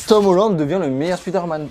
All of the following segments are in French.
Tom Holland devient le meilleur Spider-Man.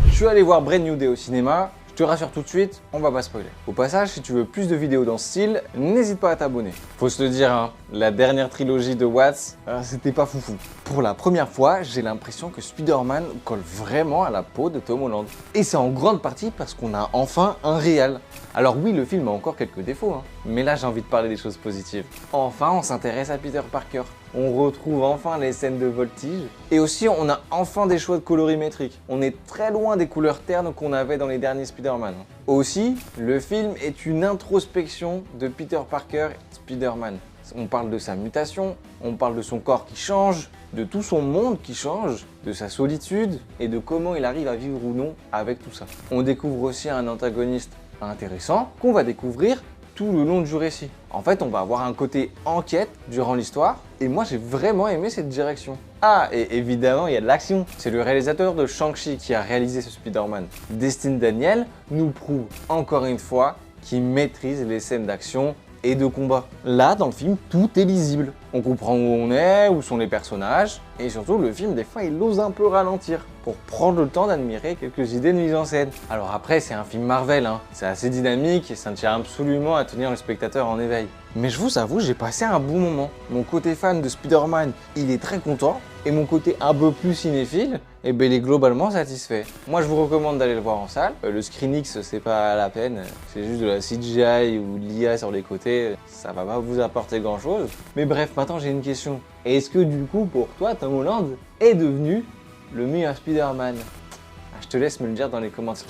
Je suis allé voir Brand New Day au cinéma. Je te rassure tout de suite, on va pas spoiler. Au passage, si tu veux plus de vidéos dans ce style, n'hésite pas à t'abonner. Faut se le dire, hein, la dernière trilogie de Watts, c'était pas foufou. Pour la première fois, j'ai l'impression que Spider-Man colle vraiment à la peau de Tom Holland. Et c'est en grande partie parce qu'on a enfin un réel. Alors oui, le film a encore quelques défauts, hein, mais là j'ai envie de parler des choses positives. Enfin, on s'intéresse à Peter Parker. On retrouve enfin les scènes de voltige. Et aussi, on a enfin des choix de colorimétriques. On est très loin des couleurs ternes qu'on avait dans les derniers Spider-Man. Aussi, le film est une introspection de Peter Parker et Spider-Man. On parle de sa mutation, on parle de son corps qui change, de tout son monde qui change, de sa solitude et de comment il arrive à vivre ou non avec tout ça. On découvre aussi un antagoniste intéressant qu'on va découvrir tout le long du récit. En fait, on va avoir un côté enquête durant l'histoire et moi j'ai vraiment aimé cette direction. Ah, et évidemment, il y a de l'action. C'est le réalisateur de Shang-Chi qui a réalisé ce Spider-Man. Destin Daniel nous prouve encore une fois qu'il maîtrise les scènes d'action et de combat. Là, dans le film, tout est lisible. On comprend où on est, où sont les personnages, et surtout, le film, des fois, il ose un peu ralentir pour prendre le temps d'admirer quelques idées de mise en scène. Alors après, c'est un film Marvel, hein. C'est assez dynamique et ça ne tient absolument à tenir le spectateur en éveil. Mais je vous avoue, j'ai passé un bon moment. Mon côté fan de Spider-Man, il est très content, et mon côté un peu plus cinéphile, eh ben, il est globalement satisfait. Moi, je vous recommande d'aller le voir en salle. Le ScreenX, c'est pas la peine. C'est juste de la CGI ou de l'IA sur les côtés. Ça va pas vous apporter grand-chose. Mais bref, maintenant, j'ai une question. Est-ce que du coup, pour toi, Tom Holland est devenu le meilleur Spider-Man? Je te laisse me le dire dans les commentaires.